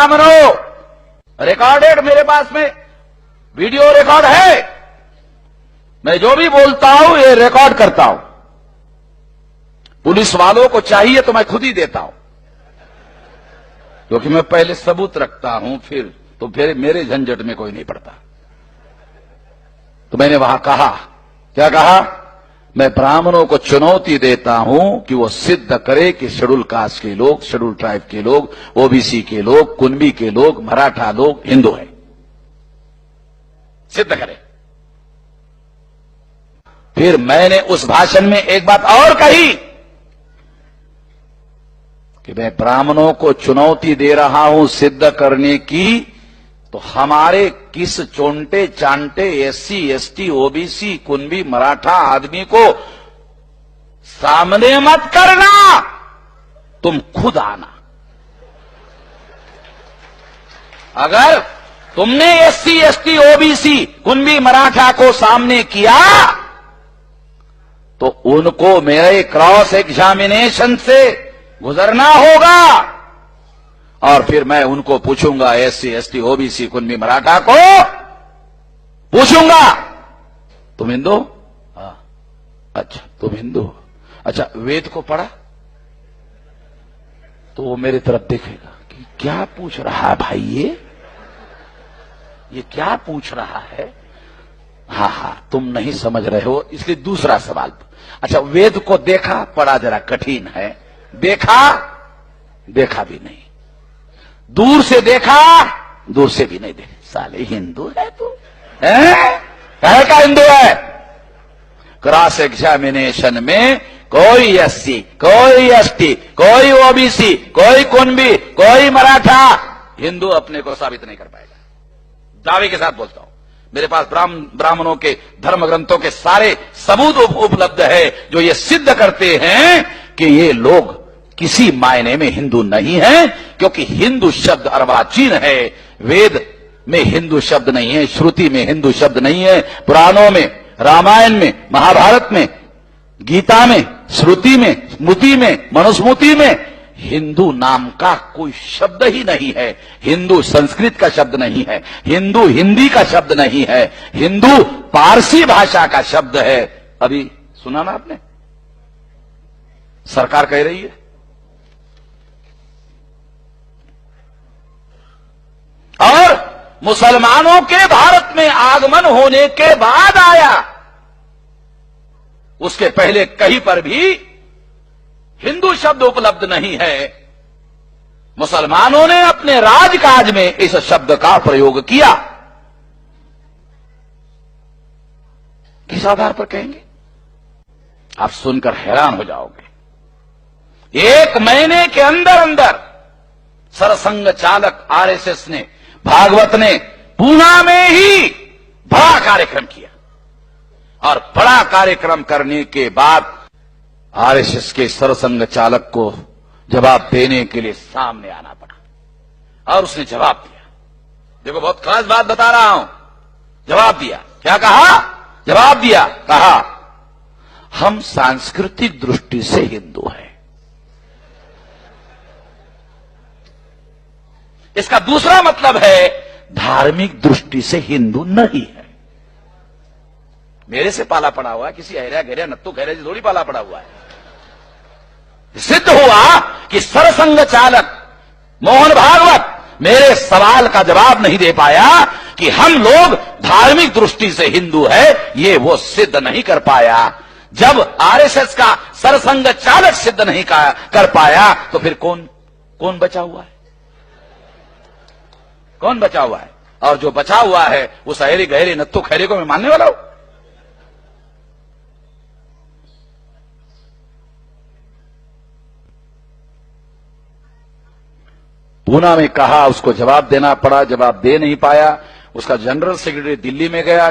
ब्राह्मणों, रिकॉर्डेड मेरे पास में वीडियो रिकॉर्ड है। मैं जो भी बोलता हूं ये रिकॉर्ड करता हूं। पुलिस वालों को चाहिए तो मैं खुद ही देता हूं, क्योंकि मैं पहले सबूत रखता हूं, फिर मेरे झंझट में कोई नहीं पड़ता। तो मैंने वहां कहा, क्या कहा? मैं ब्राह्मणों को चुनौती देता हूं कि वो सिद्ध करे कि शेड्यूल कास्ट के लोग, शेड्यूल ट्राइब के लोग, ओबीसी के लोग, कुनबी के लोग, मराठा लोग हिंदू हैं। सिद्ध करे। फिर मैंने उस भाषण में एक बात और कही कि मैं ब्राह्मणों को चुनौती दे रहा हूं सिद्ध करने की, तो हमारे किस चोंटे चांटे एससी एसटी ओबीसी कुनबी मराठा आदमी को सामने मत करना, तुम खुद आना। अगर तुमने एससी एसटी ओबीसी कुनबी मराठा को सामने किया तो उनको मेरे क्रॉस एग्जामिनेशन से गुजरना होगा, और फिर मैं उनको पूछूंगा, एससी एसटी ओबीसी कुनबी मराठा को पूछूंगा, तुम हिंदू? हाँ। अच्छा तुम हिंदू हो? अच्छा वेद को पढ़ा? तो वो मेरी तरफ देखेगा कि क्या पूछ रहा है भाई, ये क्या पूछ रहा है। हाँ तुम नहीं समझ रहे हो, इसलिए दूसरा सवाल। अच्छा वेद को देखा? पढ़ा जरा कठिन है। देखा भी नहीं। दूर से देखा? दूर से भी नहीं देखा। साले हिंदू है तू? कहे का हिंदू है? क्रॉस एग्जामिनेशन में कोई एससी, कोई एसटी, कोई ओबीसी, कोई कुनबी, कोई मराठा हिंदू अपने को साबित नहीं कर पाएगा। दावे के साथ बोलता हूं, मेरे पास ब्राह्मणों के धर्म ग्रंथों के सारे सबूत उपलब्ध है जो ये सिद्ध करते हैं कि ये लोग किसी मायने में हिंदू नहीं है, क्योंकि हिंदू शब्द अर्वाचीन है। वेद में हिंदू शब्द नहीं है, श्रुति में हिंदू शब्द नहीं है, पुराणों में, रामायण में, महाभारत में, गीता में, श्रुति में, स्मृति में, मनुस्मृति में हिंदू नाम का कोई शब्द ही नहीं है। हिंदू संस्कृत का शब्द नहीं है, हिंदू हिंदी का शब्द नहीं है, हिंदू पारसी भाषा का शब्द है। अभी सुना ना आपने, सरकार कह रही है और मुसलमानों के भारत में आगमन होने के बाद आया, उसके पहले कहीं पर भी हिंदू शब्द उपलब्ध नहीं है। मुसलमानों ने अपने राजकाज में इस शब्द का प्रयोग किया। किस आधार पर कहेंगे? आप सुनकर हैरान हो जाओगे। 1 महीने के अंदर अंदर सरसंघ चालक आरएसएस ने, भागवत ने पूना में ही बड़ा कार्यक्रम किया, और बड़ा कार्यक्रम करने के बाद आरएसएस के सरसंघ चालक को जवाब देने के लिए सामने आना पड़ा, और उसने जवाब दिया। देखो बहुत खास बात बता रहा हूं। जवाब दिया। क्या कहा? जवाब दिया, कहा हम सांस्कृतिक दृष्टि से हिंदू हैं। इसका दूसरा मतलब है धार्मिक दृष्टि से हिंदू नहीं है। मेरे से पाला पड़ा हुआ है, किसी हैरा घेरा नत्तू खैरे से थोड़ी पाला पड़ा हुआ है। सिद्ध हुआ कि सरसंघ चालक मोहन भागवत मेरे सवाल का जवाब नहीं दे पाया कि हम लोग धार्मिक दृष्टि से हिंदू है, ये वो सिद्ध नहीं कर पाया। जब आरएसएस का सरसंघ चालक सिद्ध नहीं कर पाया तो फिर कौन बचा हुआ है? कौन बचा हुआ है? और जो बचा हुआ है उस हैरे गहरे नत्थु खैरे को मैं मानने वाला हूं? पूना में कहा, उसको जवाब देना पड़ा, जवाब दे नहीं पाया। उसका जनरल सेक्रेटरी दिल्ली में गया,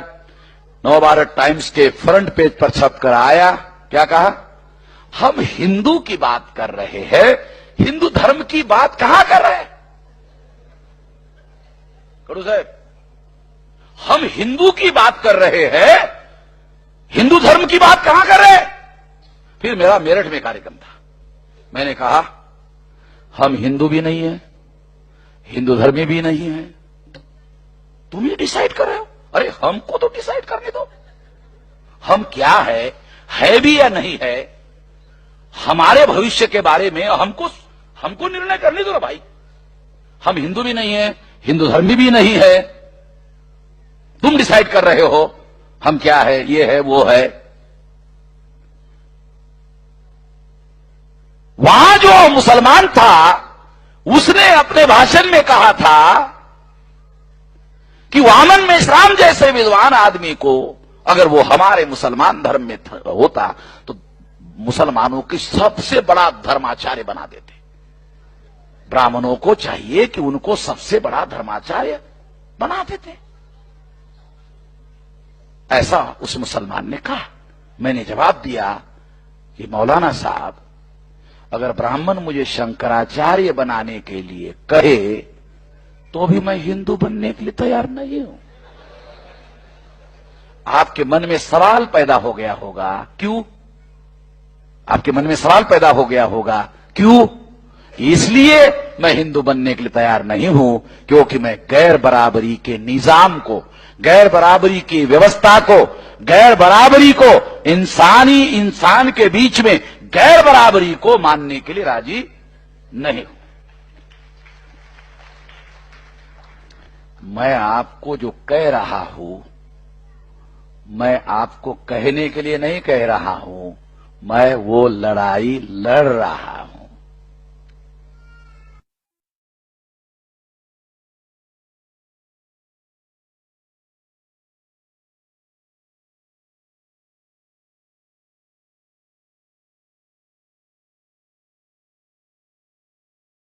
नवभारत टाइम्स के फ्रंट पेज पर छपकर आया। क्या कहा? हम हिंदू की बात कर रहे हैं, हिंदू धर्म की बात कहां कर रहे हैं? कड़ू साहब, हम हिंदू की बात कर रहे हैं, हिंदू धर्म की बात कहां कर रहे हैं? फिर मेरा मेरठ में कार्यक्रम था। मैंने कहा हम हिंदू भी नहीं है, हिंदू धर्मी भी नहीं है। तुम ही डिसाइड कर रहे हो। अरे हमको तो डिसाइड करने दो, हम क्या है भी या नहीं है, हमारे भविष्य के बारे में हमको निर्णय करने दो ना भाई। हम हिंदू भी नहीं है, हिंदू धर्मी भी नहीं है, तुम डिसाइड कर रहे हो हम क्या है, ये है वो है। वहां जो मुसलमान था उसने अपने भाषण में कहा था कि वामन मेश्राम जैसे विद्वान आदमी को अगर वो हमारे मुसलमान धर्म में होता तो मुसलमानों की सबसे बड़ा धर्माचार्य बना देते। ब्राह्मणों को चाहिए कि उनको सबसे बड़ा धर्माचार्य बना देते। ऐसा उस मुसलमान ने कहा। मैंने जवाब दिया कि मौलाना साहब, अगर ब्राह्मण मुझे शंकराचार्य बनाने के लिए कहे तो भी मैं हिंदू बनने के लिए तैयार नहीं हूं। आपके मन में सवाल पैदा हो गया होगा, क्यों? आपके मन में सवाल पैदा हो गया होगा, क्यों? इसलिए मैं हिंदू बनने के लिए तैयार नहीं हूं क्योंकि मैं गैर बराबरी के निजाम को, गैर बराबरी की व्यवस्था को, गैर बराबरी को, इंसान के बीच में गैर बराबरी को मानने के लिए राजी नहीं हूं। मैं आपको जो कह रहा हूं, मैं आपको कहने के लिए नहीं कह रहा हूं, मैं वो लड़ाई लड़ रहा